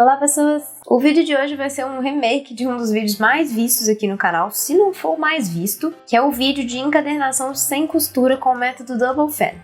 Olá pessoas! O vídeo de hoje vai ser um remake de um dos vídeos mais vistos aqui no canal, se não for o mais visto, que é o vídeo de encadernação sem costura com o método Double Fan.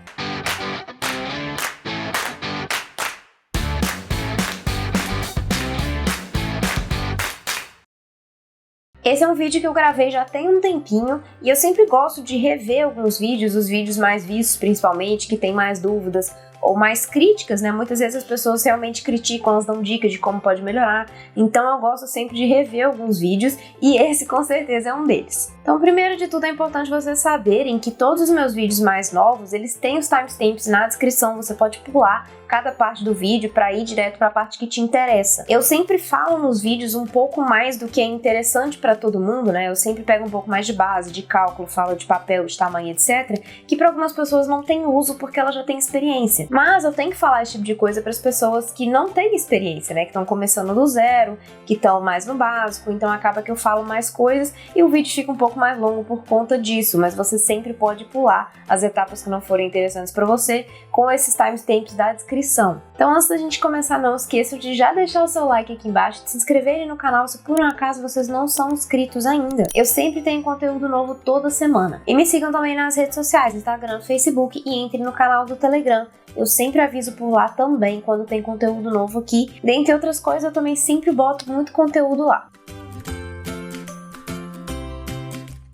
Esse é um vídeo que eu gravei já tem um tempinho e eu sempre gosto de rever alguns vídeos, os vídeos mais vistos principalmente, que tem mais dúvidas ou mais críticas, né? Muitas vezes as pessoas realmente criticam, elas dão dicas de como pode melhorar, então eu gosto sempre de rever alguns vídeos e esse com certeza é um deles. Então, primeiro de tudo é importante vocês saberem que todos os meus vídeos mais novos, eles têm os timestamps na descrição, você pode pular cada parte do vídeo para ir direto para a parte que te interessa. Eu sempre falo nos vídeos um pouco mais do que é interessante para todo mundo, né? Eu sempre pego um pouco mais de base, de cálculo, falo de papel, de tamanho, etc, que para algumas pessoas não tem uso porque ela já tem experiência. Mas eu tenho que falar esse tipo de coisa para as pessoas que não têm experiência, né? Que estão começando do zero, que estão mais no básico, então acaba que eu falo mais coisas e o vídeo fica um pouco mais longo por conta disso, mas você sempre pode pular as etapas que não forem interessantes para você com esses timestamps da descrição. Então, antes da gente começar, não esqueçam de já deixar o seu like aqui embaixo, de se inscreverem no canal se por um acaso vocês não são inscritos ainda. Eu sempre tenho conteúdo novo toda semana. E me sigam também nas redes sociais, Instagram, Facebook e entrem no canal do Telegram. Eu sempre aviso por lá também quando tem conteúdo novo aqui. Dentre outras coisas, eu também sempre boto muito conteúdo lá.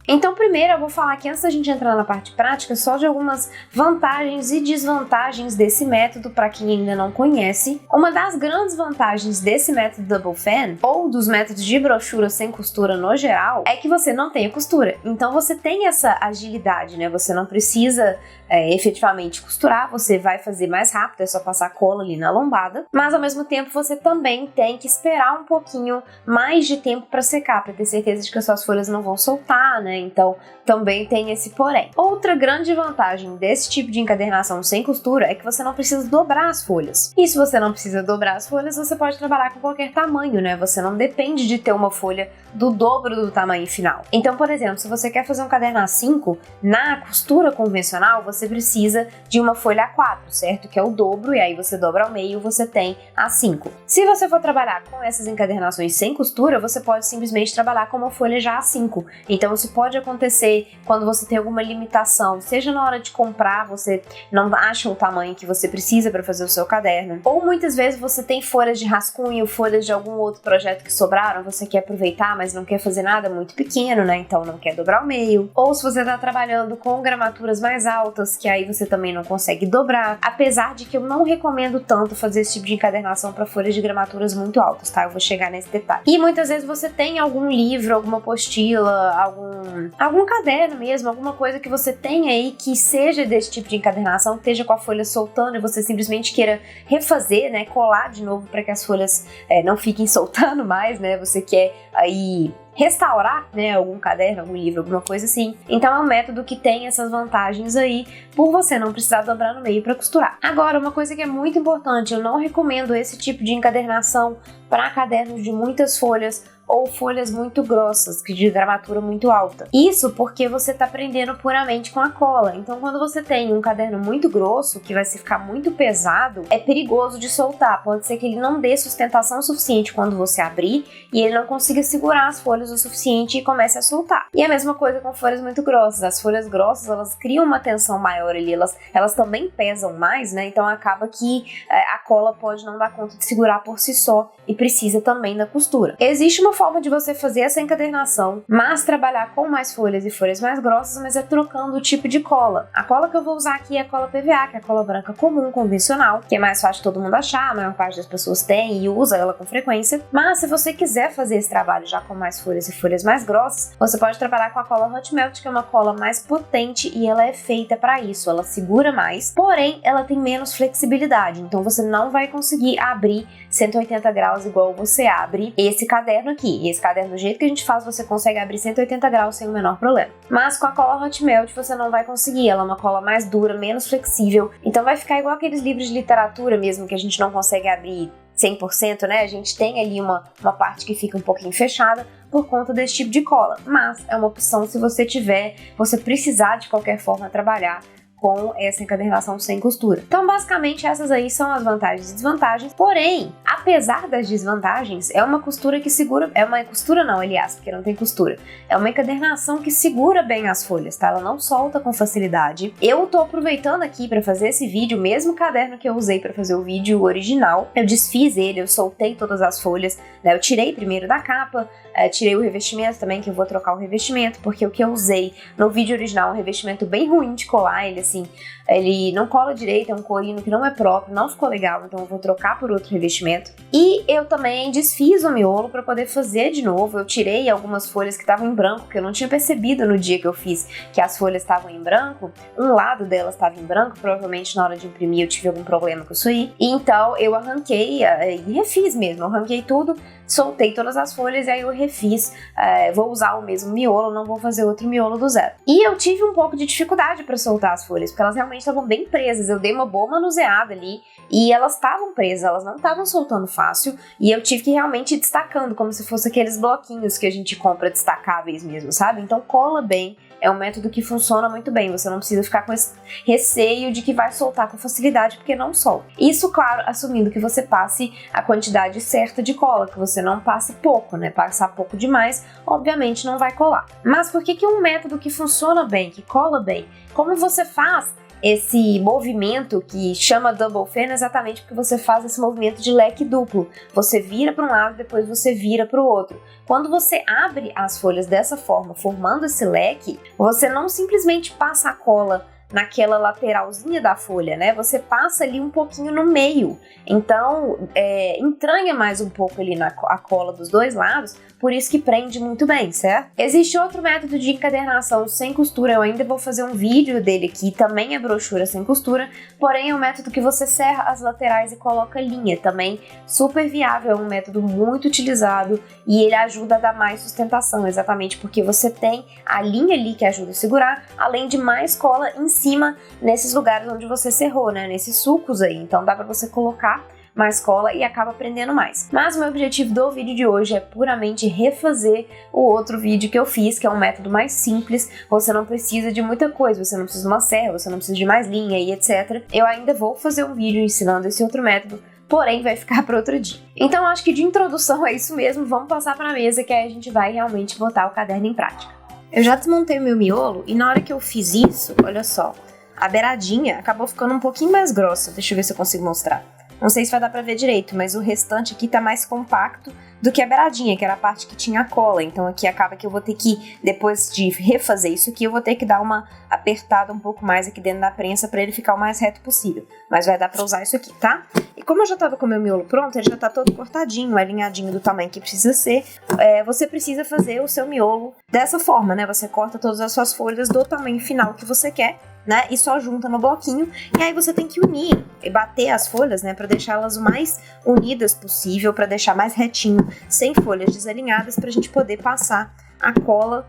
Então, primeiro eu vou falar aqui, antes da gente entrar na parte prática, só de algumas vantagens e desvantagens desse método para quem ainda não conhece. Uma das grandes vantagens desse método Double Fan, ou dos métodos de brochura sem costura no geral, é que você não tem a costura. Então você tem essa agilidade, né? Você não precisa efetivamente costurar, você vai fazer mais rápido, é só passar cola ali na lombada, mas ao mesmo tempo você também tem que esperar um pouquinho mais de tempo para secar, para ter certeza de que as suas folhas não vão soltar, né? Então também tem esse porém. Outra grande vantagem desse tipo de encadernação sem costura é que você não precisa dobrar as folhas. E se você não precisa dobrar as folhas, você pode trabalhar com qualquer tamanho, né? Você não depende de ter uma folha do dobro do tamanho final. Então, por exemplo, se você quer fazer um caderno A5, na costura convencional, você precisa de uma folha A4, certo? Que é o dobro, e aí você dobra ao meio, você tem A5. Se você for trabalhar com essas encadernações sem costura, você pode simplesmente trabalhar com uma folha já A5. Então, isso pode acontecer quando você tem alguma limitação, seja na hora de comprar, você não acha o tamanho que você precisa para fazer o seu caderno, ou muitas vezes você tem folhas de rascunho, folhas de algum outro projeto que sobraram, você quer aproveitar, mas não quer fazer nada muito pequeno, né? Então não quer dobrar o meio. Ou se você está trabalhando com gramaturas mais altas, que aí você também não consegue dobrar. Apesar de que eu não recomendo tanto fazer esse tipo de encadernação para folhas de gramaturas muito altas, tá? Eu vou chegar nesse detalhe. E muitas vezes você tem algum livro, alguma apostila, algum caderno mesmo, alguma coisa que você tem aí que seja desse tipo de encadernação, que esteja com a folha soltando e você simplesmente queira refazer, né? Colar de novo para que as folhas não fiquem soltando mais, né? Você quer aí restaurar, né, algum caderno, algum livro, alguma coisa assim. Então é um método que tem essas vantagens aí, por você não precisar dobrar no meio para costurar. Agora, uma coisa que é muito importante, eu não recomendo esse tipo de encadernação para cadernos de muitas folhas ou folhas muito grossas, de gramatura muito alta. Isso porque você está prendendo puramente com a cola. Então, quando você tem um caderno muito grosso, que vai ficar muito pesado, é perigoso de soltar. Pode ser que ele não dê sustentação suficiente quando você abrir e ele não consiga segurar as folhas o suficiente e comece a soltar. E a mesma coisa com folhas muito grossas. As folhas grossas, elas criam uma tensão maior ali, elas também pesam mais, né? Então acaba que a cola pode não dar conta de segurar por si só e precisa também da costura. Existe uma forma de você fazer essa encadernação, mas trabalhar com mais folhas e folhas mais grossas, mas é trocando o tipo de cola. A cola que eu vou usar aqui é a cola PVA, que é a cola branca comum, convencional, que é mais fácil de todo mundo achar, a maior parte das pessoas tem e usa ela com frequência. Mas se você quiser fazer esse trabalho já com mais folhas e folhas mais grossas, você pode trabalhar com a cola Hot Melt, que é uma cola mais potente e ela é feita para isso, ela segura mais, porém ela tem menos flexibilidade, então você não vai conseguir abrir 180 graus igual você abre esse caderno aqui. E esse caderno, do jeito que a gente faz, você consegue abrir 180 graus sem o menor problema. Mas com a cola Hot Melt você não vai conseguir, ela é uma cola mais dura, menos flexível, então vai ficar igual aqueles livros de literatura mesmo, que a gente não consegue abrir 100%, né? A gente tem ali uma parte que fica um pouquinho fechada por conta desse tipo de cola, mas é uma opção se você precisar de qualquer forma trabalhar com essa encadernação sem costura. Então, basicamente, essas aí são as vantagens e desvantagens. Porém, apesar das desvantagens, é uma costura que segura... É uma costura não, aliás, porque não tem costura. É uma encadernação que segura bem as folhas, tá? Ela não solta com facilidade. Eu tô aproveitando aqui para fazer esse vídeo, o mesmo caderno que eu usei para fazer o vídeo original. Eu desfiz ele, eu soltei todas as folhas, né? Eu tirei primeiro da capa, tirei o revestimento também, que eu vou trocar o revestimento, porque o que eu usei no vídeo original é um revestimento bem ruim de colar, ele assim, ele não cola direito, é um corino que não é próprio, não ficou legal, então eu vou trocar por outro revestimento. E eu também desfiz o miolo para poder fazer de novo, eu tirei algumas folhas que estavam em branco, que eu não tinha percebido no dia que eu fiz que as folhas estavam em branco, um lado delas estava em branco, provavelmente na hora de imprimir eu tive algum problema com isso aí, e então eu arranquei e refiz mesmo, eu arranquei tudo, soltei todas as folhas e aí eu refiz, vou usar o mesmo miolo, não vou fazer outro miolo do zero. E eu tive um pouco de dificuldade para soltar as folhas, porque elas realmente estavam bem presas, eu dei uma boa manuseada ali e elas estavam presas, elas não estavam soltando fácil e eu tive que realmente ir destacando, como se fosse aqueles bloquinhos que a gente compra destacáveis mesmo, sabe? Então cola bem. É um método que funciona muito bem, você não precisa ficar com esse receio de que vai soltar com facilidade, porque não solta. Isso, claro, assumindo que você passe a quantidade certa de cola, que você não passe pouco, né? Passar pouco demais, obviamente não vai colar. Mas por que é um método que funciona bem, que cola bem? Como você faz esse movimento que chama double fan exatamente porque você faz esse movimento de leque duplo. Você vira para um lado, depois você vira para o outro. Quando você abre as folhas dessa forma, formando esse leque, você não simplesmente passa a cola naquela lateralzinha da folha, né? Você passa ali um pouquinho no meio. Então, entranha mais um pouco ali a cola dos dois lados, por isso que prende muito bem, certo? Existe outro método de encadernação sem costura, eu ainda vou fazer um vídeo dele aqui, também é brochura sem costura, porém é um método que você serra as laterais e coloca linha, também super viável, é um método muito utilizado e ele ajuda a dar mais sustentação, exatamente porque você tem a linha ali que ajuda a segurar, além de mais cola em cima nesses lugares onde você serrou, né? Nesses sulcos aí, então dá pra você colocar mais cola e acaba prendendo mais. Mas o meu objetivo do vídeo de hoje é puramente refazer o outro vídeo que eu fiz, que é um método mais simples, você não precisa de muita coisa, você não precisa de uma serra, você não precisa de mais linha e etc. Eu ainda vou fazer um vídeo ensinando esse outro método, porém vai ficar para outro dia. Então acho que de introdução é isso mesmo, vamos passar para a mesa que aí a gente vai realmente botar o caderno em prática. Eu já desmontei o meu miolo e na hora que eu fiz isso, olha só, a beiradinha acabou ficando um pouquinho mais grossa, deixa eu ver se eu consigo mostrar. Não sei se vai dar pra ver direito, mas o restante aqui tá mais compacto do que a beiradinha, que era a parte que tinha a cola. Então aqui acaba que eu vou ter que, depois de refazer isso aqui, eu vou ter que dar uma apertada um pouco mais aqui dentro da prensa pra ele ficar o mais reto possível. Mas vai dar pra usar isso aqui, tá? E como eu já tava com o meu miolo pronto, ele já tá todo cortadinho, alinhadinho do tamanho que precisa ser. Você precisa fazer o seu miolo dessa forma, né? Você corta todas as suas folhas do tamanho final que você quer, né? E só junta no bloquinho. E aí você tem que unir e bater as folhas, né? Pra deixá-las o mais unidas possível, pra deixar mais retinho, sem folhas desalinhadas, pra gente poder passar a cola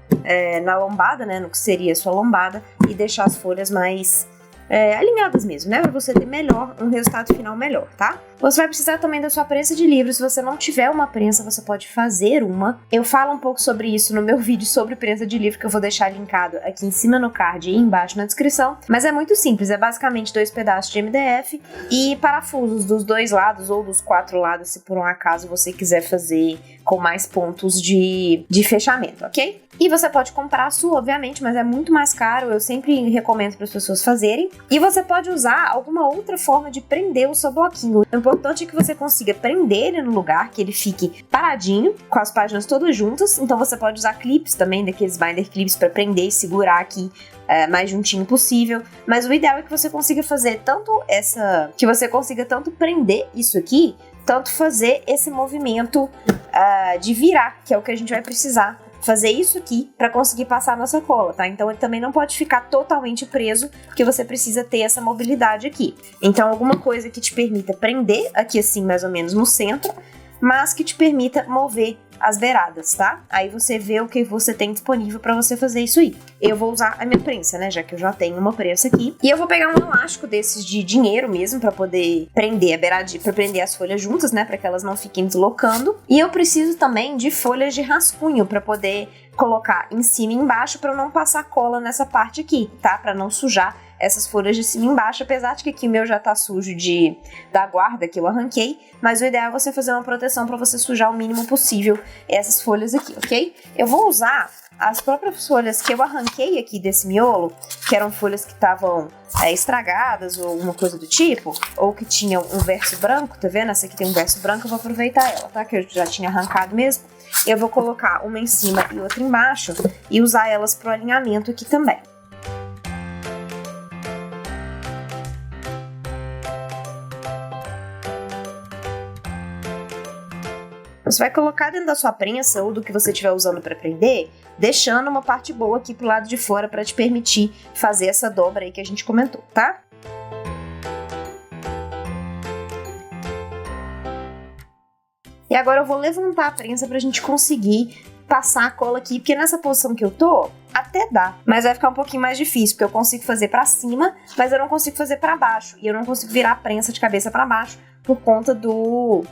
na lombada, né? No que seria a sua lombada, e deixar as folhas mais alinhadas mesmo, né? Pra você ter um resultado final melhor, tá? Você vai precisar também da sua prensa de livro. Se você não tiver uma prensa, você pode fazer uma. Eu falo um pouco sobre isso no meu vídeo sobre prensa de livro, que eu vou deixar linkado aqui em cima no card e embaixo na descrição. Mas é muito simples, é basicamente 2 pedaços de MDF e parafusos dos 2 lados ou dos 4 lados, se por um acaso você quiser fazer com mais pontos de fechamento, ok? E você pode comprar a sua, obviamente, mas é muito mais caro, eu sempre recomendo para as pessoas fazerem. E você pode usar alguma outra forma de prender o seu bloquinho. O importante é que você consiga prender ele no lugar, que ele fique paradinho, com as páginas todas juntas. Então você pode usar clips também, daqueles binder clips, para prender e segurar aqui mais juntinho possível. Mas o ideal é que você consiga fazer que você consiga tanto prender isso aqui, tanto fazer esse movimento de virar, que é o que a gente vai precisar fazer isso aqui para conseguir passar a nossa cola, tá? Então ele também não pode ficar totalmente preso, porque você precisa ter essa mobilidade aqui. Então alguma coisa que te permita prender aqui assim mais ou menos no centro, mas que te permita mover as beiradas, tá? Aí você vê o que você tem disponível para você fazer isso aí. eu vou usar a minha prensa, né, já que eu já tenho uma prensa aqui. E eu vou pegar um elástico desses de dinheiro mesmo, pra poder prender a beiradinha, pra prender as folhas juntas, né, pra que elas não fiquem deslocando. E eu preciso também de folhas de rascunho pra poder colocar em cima e embaixo pra não passar cola nessa parte aqui, tá? Pra não sujar essas folhas de cima e embaixo, apesar de que aqui o meu já tá sujo da guarda que eu arranquei, mas o ideal é você fazer uma proteção pra você sujar o mínimo possível essas folhas aqui, ok? Eu vou usar as próprias folhas que eu arranquei aqui desse miolo, que eram folhas que estavam estragadas ou alguma coisa do tipo, ou que tinham um verso branco, tá vendo? Essa aqui tem um verso branco, eu vou aproveitar ela, tá? Que eu já tinha arrancado mesmo. Eu vou colocar uma em cima e outra embaixo e usar elas pro alinhamento aqui também. Você vai colocar dentro da sua prensa ou do que você estiver usando para prender, deixando uma parte boa aqui pro lado de fora para te permitir fazer essa dobra aí que a gente comentou, tá? E agora eu vou levantar a prensa pra gente conseguir passar a cola aqui, porque nessa posição que eu tô, até dá, mas vai ficar um pouquinho mais difícil, porque eu consigo fazer pra cima, mas eu não consigo fazer pra baixo, e eu não consigo virar a prensa de cabeça pra baixo por conta do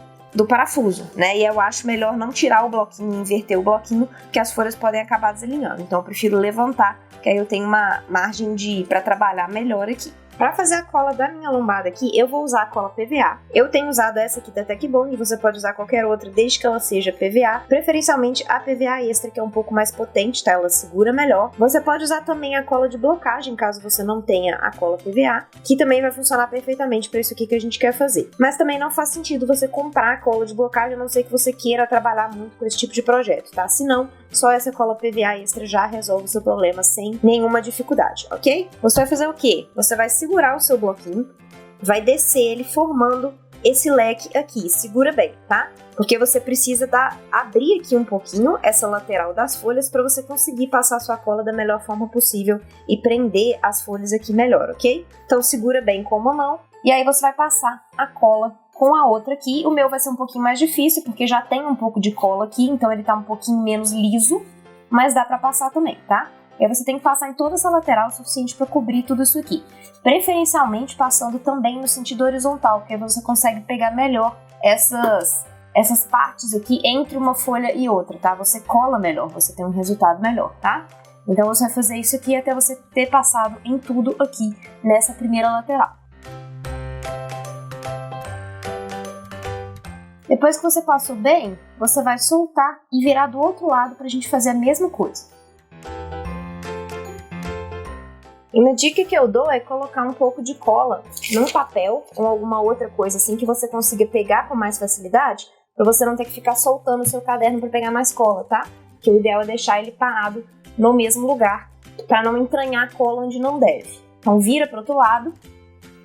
parafuso, né? E eu acho melhor não tirar o bloquinho e inverter o bloquinho, que as folhas podem acabar desalinhando. Então eu prefiro levantar, que aí eu tenho uma margem para trabalhar melhor aqui. Para fazer a cola da minha lombada aqui, eu vou usar a cola PVA. Eu tenho usado essa aqui da Tecbond, você pode usar qualquer outra, desde que ela seja PVA. Preferencialmente a PVA extra, que é um pouco mais potente, tá? Ela segura melhor. Você pode usar também a cola de blocagem, caso você não tenha a cola PVA, que também vai funcionar perfeitamente para isso aqui que a gente quer fazer. Mas também não faz sentido você comprar a cola de blocagem, a não ser que você queira trabalhar muito com esse tipo de projeto, tá? Se não, só essa cola PVA extra já resolve o seu problema sem nenhuma dificuldade, ok? Você vai fazer o quê? Você vai segurar o seu bloquinho, vai descer ele formando esse leque aqui. Segura bem, tá? Porque você precisa abrir aqui um pouquinho essa lateral das folhas para você conseguir passar a sua cola da melhor forma possível e prender as folhas aqui melhor, ok? Então segura bem com uma mão e aí você vai passar a cola com a outra aqui. O meu vai ser um pouquinho mais difícil, porque já tem um pouco de cola aqui, então ele tá um pouquinho menos liso, mas dá pra passar também, tá? E aí você tem que passar em toda essa lateral o suficiente para cobrir tudo isso aqui. Preferencialmente passando também no sentido horizontal, porque aí você consegue pegar melhor essas partes aqui entre uma folha e outra, tá? Você cola melhor, você tem um resultado melhor, tá? Então você vai fazer isso aqui até você ter passado em tudo aqui nessa primeira lateral. Depois que você passou bem, você vai soltar e virar do outro lado pra gente fazer a mesma coisa. E uma dica que eu dou é colocar um pouco de cola num papel ou alguma outra coisa assim que você consiga pegar com mais facilidade, pra você não ter que ficar soltando o seu caderno pra pegar mais cola, tá? Que o ideal é deixar ele parado no mesmo lugar, pra não entranhar cola onde não deve. Então vira pro outro lado.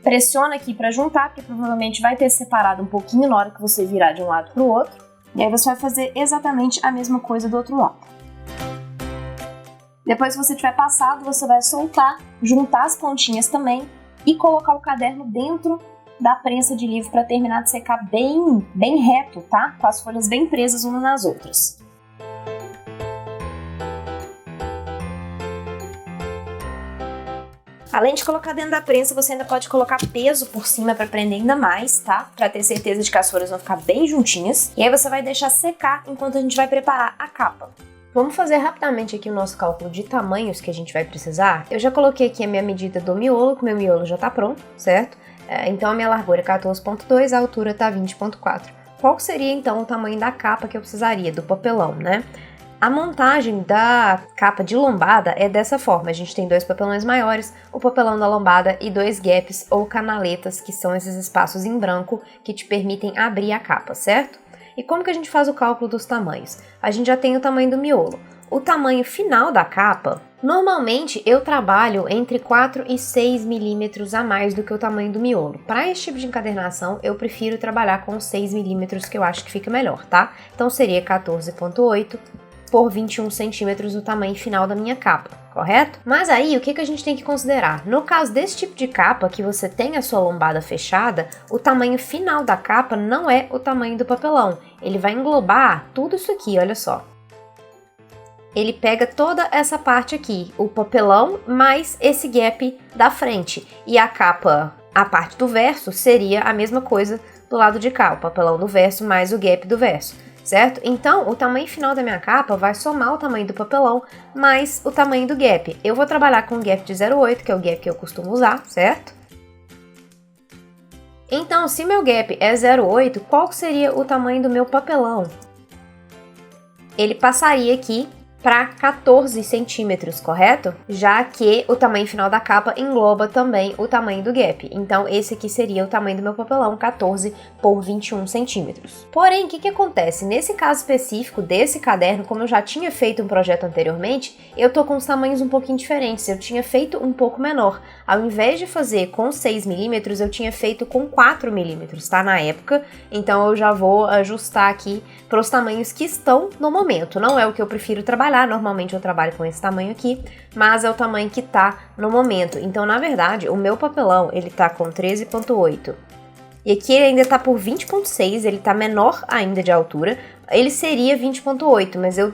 Pressiona aqui para juntar, porque provavelmente vai ter separado um pouquinho na hora que você virar de um lado para o outro. E aí você vai fazer exatamente a mesma coisa do outro lado. Depois que você tiver passado, você vai soltar, juntar as pontinhas também e colocar o caderno dentro da prensa de livro para terminar de secar bem reto, tá? Com as folhas bem presas umas nas outras. Além de colocar dentro da prensa, você ainda pode colocar peso por cima para prender ainda mais, tá? Para ter certeza de que as folhas vão ficar bem juntinhas. E aí você vai deixar secar enquanto a gente vai preparar a capa. Vamos fazer rapidamente aqui o nosso cálculo de tamanhos que a gente vai precisar. Eu já coloquei aqui a minha medida do miolo, que o meu miolo já tá pronto, certo? Então a minha largura é 14,2, a altura tá 20,4. Qual seria então o tamanho da capa que eu precisaria, do papelão, né? A montagem da capa de lombada é dessa forma, a gente tem 2 papelões maiores, o papelão da lombada e 2 gaps ou canaletas, que são esses espaços em branco que te permitem abrir a capa, certo? E como que a gente faz o cálculo dos tamanhos? A gente já tem o tamanho do miolo. O tamanho final da capa, normalmente eu trabalho entre 4 e 6 milímetros a mais do que o tamanho do miolo. Para esse tipo de encadernação, eu prefiro trabalhar com 6 milímetros, que eu acho que fica melhor, tá? Então seria 14,8 por 21 centímetros o tamanho final da minha capa, correto? Mas aí, o que a gente tem que considerar? No caso desse tipo de capa, que você tem a sua lombada fechada, o tamanho final da capa não é o tamanho do papelão. Ele vai englobar tudo isso aqui, olha só. ele pega toda essa parte aqui, o papelão mais esse gap da frente. E a capa, a parte do verso, seria a mesma coisa do lado de cá, o papelão do verso mais o gap do verso, certo? Então, o tamanho final da minha capa vai somar o tamanho do papelão mais o tamanho do gap. Eu vou trabalhar com o gap de 0,8, que é o gap que eu costumo usar, certo? Então, se meu gap é 0,8, qual seria o tamanho do meu papelão? Ele passaria aqui para 14 centímetros, correto? Já que o tamanho final da capa engloba também o tamanho do gap. Então, esse aqui seria o tamanho do meu papelão, 14 por 21 centímetros. Porém, o que acontece? Nesse caso específico desse caderno, como eu já tinha feito um projeto anteriormente, eu tô com os tamanhos um pouquinho diferentes. Eu tinha feito um pouco menor. Ao invés de fazer com 6 milímetros, eu tinha feito com 4 milímetros, tá? Na época. Então, eu já vou ajustar aqui para os tamanhos que estão no momento. Não é o que eu prefiro trabalhar. Normalmente eu trabalho com esse tamanho aqui, mas é o tamanho que tá no momento. Então, na verdade, o meu papelão, ele tá com 13,8. E aqui ele ainda tá por 20,6, ele tá menor ainda de altura. Ele seria 20,8, mas eu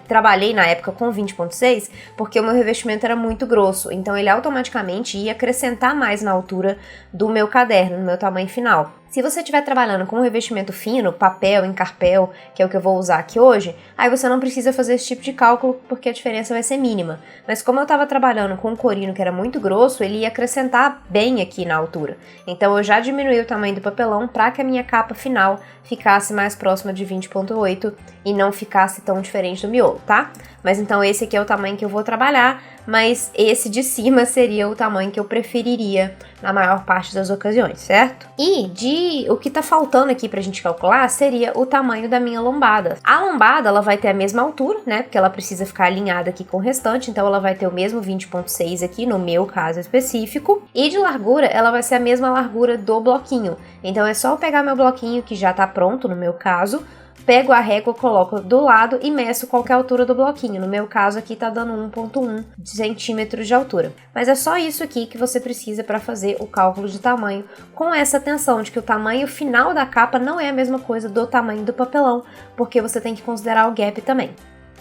trabalhei na época com 20,6 porque o meu revestimento era muito grosso. Então, ele automaticamente ia acrescentar mais na altura do meu caderno, no meu tamanho final. Se você estiver trabalhando com um revestimento fino, papel, encarpel, que é o que eu vou usar aqui hoje, aí você não precisa fazer esse tipo de cálculo porque a diferença vai ser mínima. Mas como eu estava trabalhando com um corino que era muito grosso, ele ia acrescentar bem aqui na altura. Então eu já diminuí o tamanho do papelão para que a minha capa final ficasse mais próxima de 20,8 e não ficasse tão diferente do miolo, tá? Mas então esse aqui é o tamanho que eu vou trabalhar, mas esse de cima seria o tamanho que eu preferiria na maior parte das ocasiões, certo? E o que tá faltando aqui pra gente calcular seria o tamanho da minha lombada. A lombada, ela vai ter a mesma altura, né? Porque ela precisa ficar alinhada aqui com o restante, então ela vai ter o mesmo 20,6 aqui, no meu caso específico. E de largura, ela vai ser a mesma largura do bloquinho. Então é só eu pegar meu bloquinho, que já tá pronto no meu caso, pego a régua, coloco do lado e meço qual que é a altura do bloquinho. No meu caso aqui tá dando 1,1 centímetros de altura. Mas é só isso aqui que você precisa para fazer o cálculo de tamanho, com essa atenção de que o tamanho final da capa não é a mesma coisa do tamanho do papelão, porque você tem que considerar o gap também.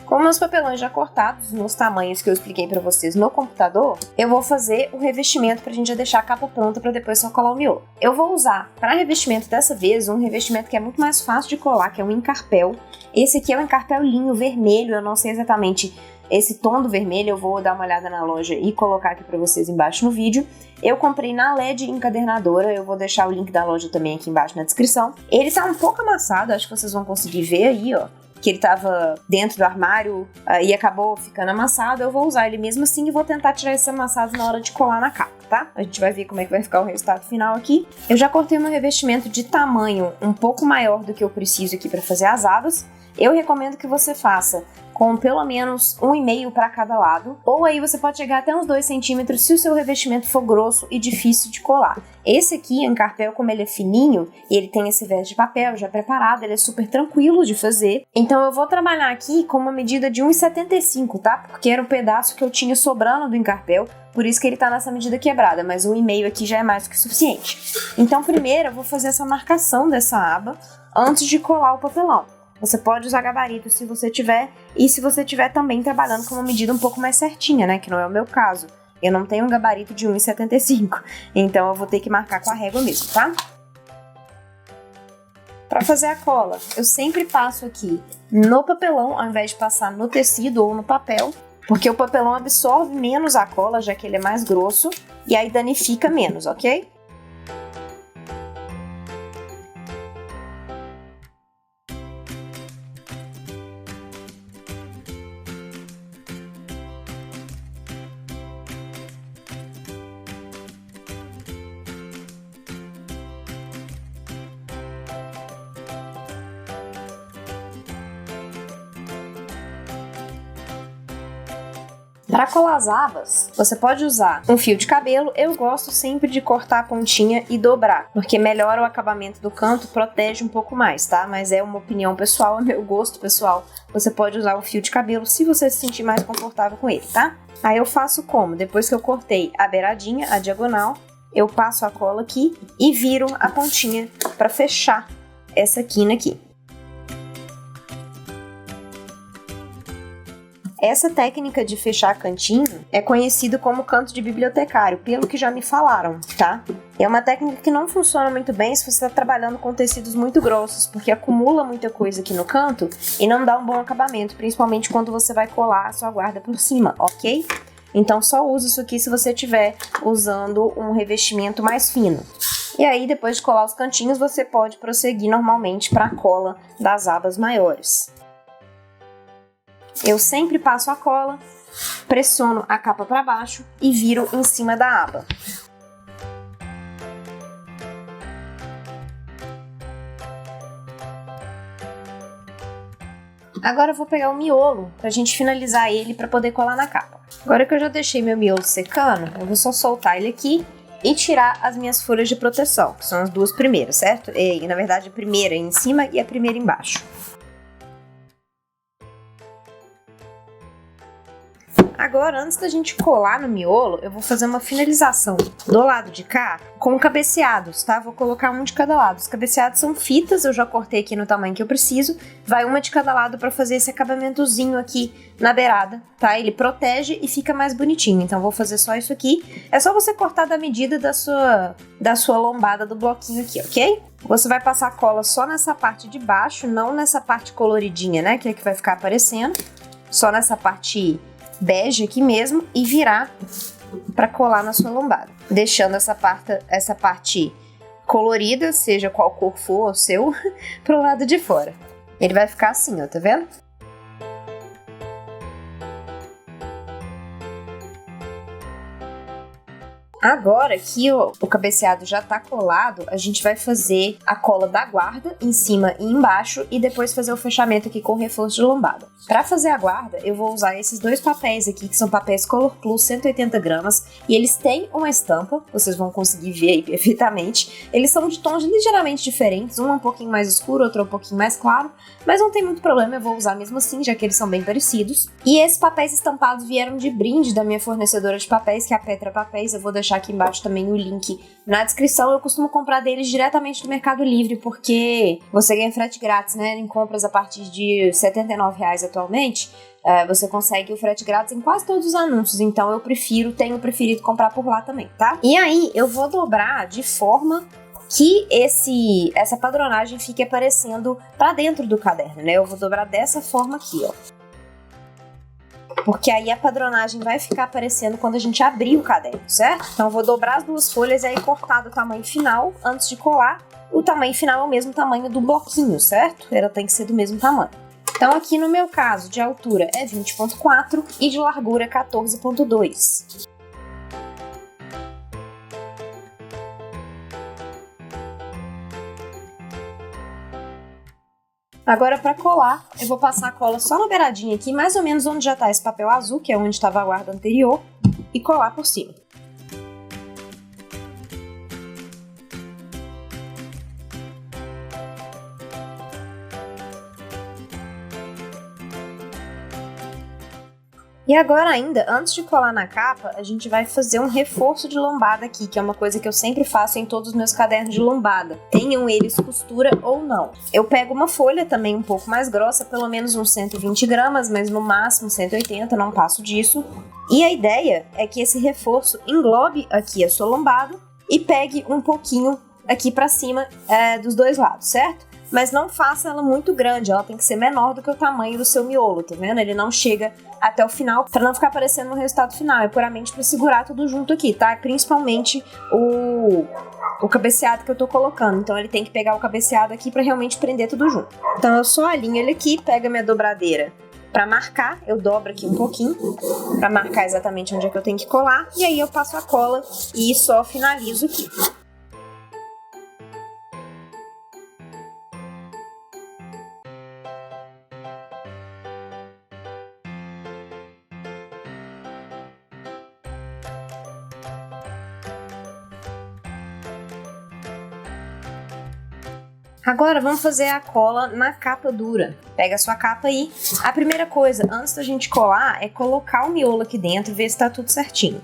Com meus papelões já cortados nos tamanhos que eu expliquei para vocês no computador, eu vou fazer o revestimento pra gente já deixar a capa pronta para depois só colar o miolo. Eu vou usar para revestimento dessa vez um revestimento que é muito mais fácil de colar, que é um encarpel. Esse aqui é um encarpel linho vermelho, eu não sei exatamente esse tom do vermelho, eu vou dar uma olhada na loja e colocar aqui para vocês embaixo no vídeo. Eu comprei na LED encadernadora, eu vou deixar o link da loja também aqui embaixo na descrição. Ele tá um pouco amassado, acho que vocês vão conseguir ver aí, ó, que ele tava dentro do armário e acabou ficando amassado. Eu vou usar ele mesmo assim e vou tentar tirar esse amassado na hora de colar na capa, tá? A gente vai ver como é que vai ficar o resultado final aqui. Eu já cortei meu revestimento de tamanho um pouco maior do que eu preciso aqui para fazer as abas. Eu recomendo que você faça com pelo menos 1,5 para cada lado, ou aí você pode chegar até uns 2 centímetros se o seu revestimento for grosso e difícil de colar. Esse aqui, o encarpel, como ele é fininho e ele tem esse verso de papel já preparado, ele é super tranquilo de fazer. Então eu vou trabalhar aqui com uma medida de 1,75, tá? Porque era um pedaço que eu tinha sobrando do encarpel, por isso que ele tá nessa medida quebrada, mas 1,5 aqui já é mais do que suficiente. Então primeiro eu vou fazer essa marcação dessa aba antes de colar o papelão. Você pode usar gabarito se você tiver, e se você tiver também trabalhando com uma medida um pouco mais certinha, né? Que não é o meu caso. Eu não tenho um gabarito de 1,75, então eu vou ter que marcar com a régua mesmo, tá? Para fazer a cola, eu sempre passo aqui no papelão, ao invés de passar no tecido ou no papel, porque o papelão absorve menos a cola, já que ele é mais grosso, e aí danifica menos, ok? Para colar as abas, você pode usar um fio de cabelo. Eu gosto sempre de cortar a pontinha e dobrar, porque melhora o acabamento do canto, protege um pouco mais, tá? Mas é uma opinião pessoal, é meu gosto pessoal. Você pode usar o fio de cabelo se você se sentir mais confortável com ele, tá? Aí eu faço como? Depois que eu cortei a beiradinha, a diagonal, eu passo a cola aqui e viro a pontinha para fechar essa quina aqui. Essa técnica de fechar cantinho é conhecida como canto de bibliotecário, pelo que já me falaram, tá? É uma técnica que não funciona muito bem se você está trabalhando com tecidos muito grossos, porque acumula muita coisa aqui no canto e não dá um bom acabamento, principalmente quando você vai colar a sua guarda por cima, ok? Então só usa isso aqui se você estiver usando um revestimento mais fino. E aí, depois de colar os cantinhos, você pode prosseguir normalmente para a cola das abas maiores. Eu sempre passo a cola, pressiono a capa para baixo e viro em cima da aba. Agora eu vou pegar o miolo pra gente finalizar ele para poder colar na capa. Agora que eu já deixei meu miolo secando, eu vou só soltar ele aqui e tirar as minhas folhas de proteção, que são as duas primeiras, certo? E, na verdade, a primeira em cima e a primeira embaixo. Agora, antes da gente colar no miolo, eu vou fazer uma finalização do lado de cá com cabeceados, tá? Vou colocar um de cada lado. Os cabeceados são fitas, eu já cortei aqui no tamanho que eu preciso. Vai uma de cada lado para fazer esse acabamentozinho aqui na beirada, tá? Ele protege e fica mais bonitinho. Então, vou fazer só isso aqui. É só você cortar da medida da sua lombada do bloquinho aqui, ok? Você vai passar cola só nessa parte de baixo, não nessa parte coloridinha, né? Que é que vai ficar aparecendo. Só nessa parte bege aqui mesmo e virar para colar na sua lombada, deixando essa parte colorida, seja qual cor for o seu, pro lado de fora. Ele vai ficar assim, ó, tá vendo? Agora que o cabeceado já tá colado, a gente vai fazer a cola da guarda em cima e embaixo e depois fazer o fechamento aqui com reforço de lombada. Para fazer a guarda, eu vou usar esses dois papéis aqui, que são papéis Color Plus 180 gramas, e eles têm uma estampa, vocês vão conseguir ver aí perfeitamente. Eles são de tons ligeiramente diferentes, um pouquinho mais escuro, outro um pouquinho mais claro, mas não tem muito problema, eu vou usar mesmo assim, já que eles são bem parecidos. E esses papéis estampados vieram de brinde da minha fornecedora de papéis, que é a Petra Papéis. Eu vou deixar aqui embaixo também o link na descrição. Eu costumo comprar deles diretamente do Mercado Livre, porque você ganha frete grátis, né? Em compras a partir de R$ 79,00 atualmente, você consegue o frete grátis em quase todos os anúncios. Então eu tenho preferido comprar por lá também, tá? E aí eu vou dobrar de forma que essa padronagem fique aparecendo pra dentro do caderno, né? Eu vou dobrar dessa forma aqui, ó. Porque aí a padronagem vai ficar aparecendo quando a gente abrir o caderno, certo? Então eu vou dobrar as duas folhas e aí cortar do tamanho final antes de colar. O tamanho final é o mesmo tamanho do bloquinho, certo? Ela tem que ser do mesmo tamanho. Então aqui no meu caso, de altura é 20,4 e de largura é 14,2. Agora, para colar, eu vou passar a cola só na beiradinha aqui, mais ou menos onde já tá esse papel azul, que é onde estava a guarda anterior, e colar por cima. E agora ainda, antes de colar na capa, a gente vai fazer um reforço de lombada aqui, que é uma coisa que eu sempre faço em todos os meus cadernos de lombada. Tenham eles costura ou não. Eu pego uma folha também um pouco mais grossa, pelo menos uns 120 gramas, mas no máximo 180, não passo disso. E a ideia é que esse reforço englobe aqui a sua lombada e pegue um pouquinho aqui pra cima dos dois lados, certo? Mas não faça ela muito grande, ela tem que ser menor do que o tamanho do seu miolo, tá vendo? Ele não chega até o final, pra não ficar aparecendo no resultado final, é puramente pra segurar tudo junto aqui, tá? Principalmente o cabeceado que eu tô colocando, então ele tem que pegar o cabeceado aqui pra realmente prender tudo junto. Então eu só alinho ele aqui, pego a minha dobradeira pra marcar, eu dobro aqui um pouquinho, pra marcar exatamente onde é que eu tenho que colar, e aí eu passo a cola e só finalizo aqui. Agora vamos fazer a cola na capa dura. Pega a sua capa aí. A primeira coisa, antes da gente colar, é colocar o miolo aqui dentro e ver se tá tudo certinho.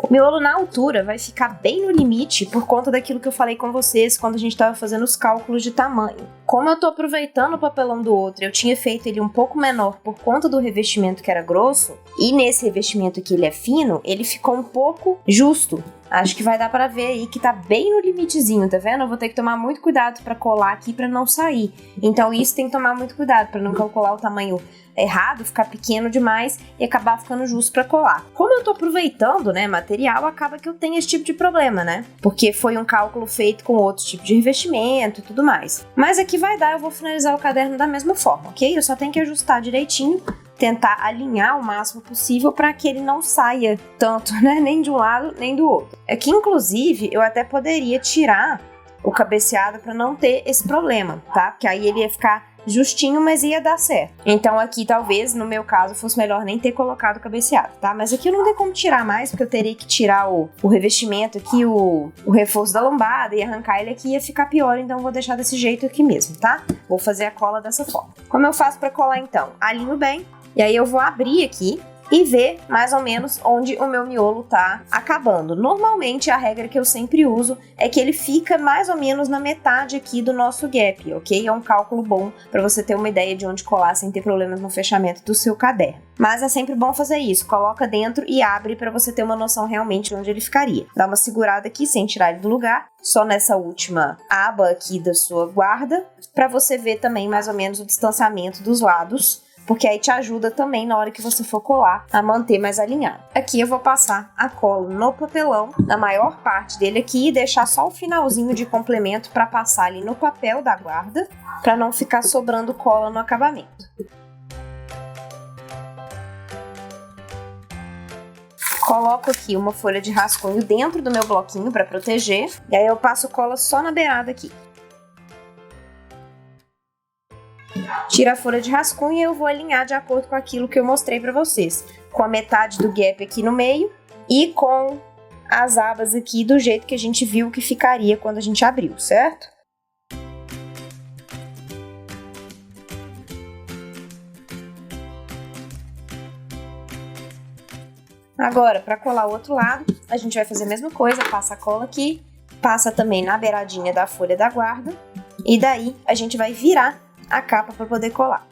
O miolo na altura vai ficar bem no limite por conta daquilo que eu falei com vocês quando a gente estava fazendo os cálculos de tamanho. Como eu estou aproveitando o papelão do outro, eu tinha feito ele um pouco menor por conta do revestimento que era grosso, e nesse revestimento aqui ele é fino, ele ficou um pouco justo. Acho que vai dar pra ver aí que tá bem no limitezinho, tá vendo? Eu vou ter que tomar muito cuidado pra colar aqui pra não sair. Então isso tem que tomar muito cuidado pra não calcular o tamanho errado, ficar pequeno demais e acabar ficando justo pra colar. Como eu tô aproveitando, né, material, acaba que eu tenho esse tipo de problema, né? Porque foi um cálculo feito com outro tipo de revestimento e tudo mais. Mas aqui vai dar, eu vou finalizar o caderno da mesma forma, ok? Eu só tenho que ajustar direitinho, tentar alinhar o máximo possível para que ele não saia tanto, né? Nem de um lado, nem do outro. Aqui, inclusive, eu até poderia tirar o cabeceado para não ter esse problema, tá? Porque aí ele ia ficar justinho, mas ia dar certo. Então aqui, talvez, no meu caso, fosse melhor nem ter colocado o cabeceado, tá? Mas aqui não tem como tirar mais, porque eu teria que tirar o revestimento aqui, o reforço da lombada e arrancar ele aqui, ia ficar pior, então eu vou deixar desse jeito aqui mesmo, tá? Vou fazer a cola dessa forma. Como eu faço para colar, então? Alinho bem, e aí eu vou abrir aqui e ver mais ou menos onde o meu miolo tá acabando. Normalmente a regra que eu sempre uso é que ele fica mais ou menos na metade aqui do nosso gap, ok? É um cálculo bom para você ter uma ideia de onde colar sem ter problemas no fechamento do seu caderno. Mas é sempre bom fazer isso, coloca dentro e abre para você ter uma noção realmente de onde ele ficaria. Dá uma segurada aqui sem tirar ele do lugar, só nessa última aba aqui da sua guarda, para você ver também mais ou menos o distanciamento dos lados, porque aí te ajuda também na hora que você for colar a manter mais alinhado. Aqui eu vou passar a cola no papelão, na maior parte dele aqui, e deixar só o finalzinho de complemento para passar ali no papel da guarda, para não ficar sobrando cola no acabamento. Coloco aqui uma folha de rascunho dentro do meu bloquinho para proteger, e aí eu passo cola só na beirada aqui. Tira a folha de rascunho e eu vou alinhar de acordo com aquilo que eu mostrei para vocês. Com a metade do gap aqui no meio e com as abas aqui do jeito que a gente viu que ficaria quando a gente abriu, certo? Agora, para colar o outro lado, a gente vai fazer a mesma coisa, passa a cola aqui, passa também na beiradinha da folha da guarda e daí a gente vai virar a capa para poder colar.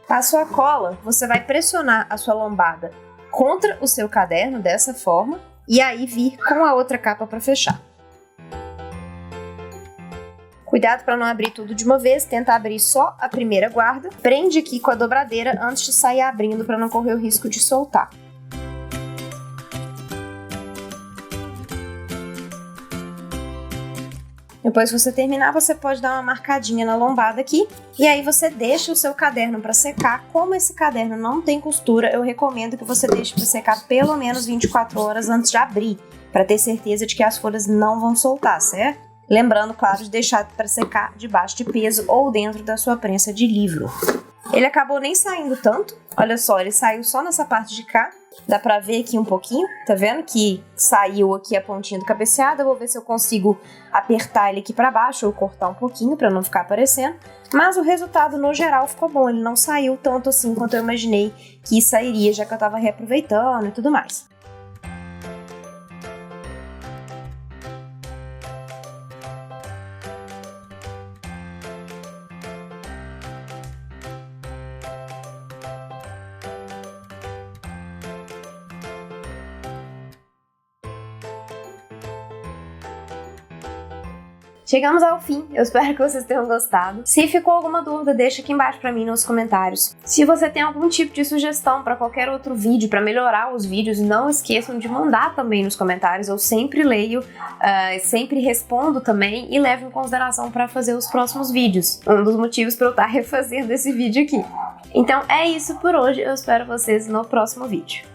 Passou a cola, você vai pressionar a sua lombada contra o seu caderno dessa forma e aí vir com a outra capa para fechar. Cuidado para não abrir tudo de uma vez, tenta abrir só a primeira guarda, prende aqui com a dobradeira antes de sair abrindo para não correr o risco de soltar. Depois que você terminar, você pode dar uma marcadinha na lombada aqui e aí você deixa o seu caderno para secar. Como esse caderno não tem costura, eu recomendo que você deixe para secar pelo menos 24 horas antes de abrir, para ter certeza de que as folhas não vão soltar, certo? Lembrando, claro, de deixar para secar debaixo de peso ou dentro da sua prensa de livro. Ele acabou nem saindo tanto, olha só, ele saiu só nessa parte de cá. Dá pra ver aqui um pouquinho, tá vendo que saiu aqui a pontinha do cabeceado. Eu vou ver se eu consigo apertar ele aqui pra baixo ou cortar um pouquinho pra não ficar aparecendo. Mas o resultado no geral ficou bom, ele não saiu tanto assim quanto eu imaginei que sairia, já que eu tava reaproveitando e tudo mais. Chegamos ao fim, eu espero que vocês tenham gostado. Se ficou alguma dúvida, deixa aqui embaixo pra mim nos comentários. Se você tem algum tipo de sugestão para qualquer outro vídeo, para melhorar os vídeos, não esqueçam de mandar também nos comentários. Eu sempre leio, sempre respondo também e levo em consideração para fazer os próximos vídeos. Um dos motivos para eu estar refazendo esse vídeo aqui. Então é isso por hoje, eu espero vocês no próximo vídeo.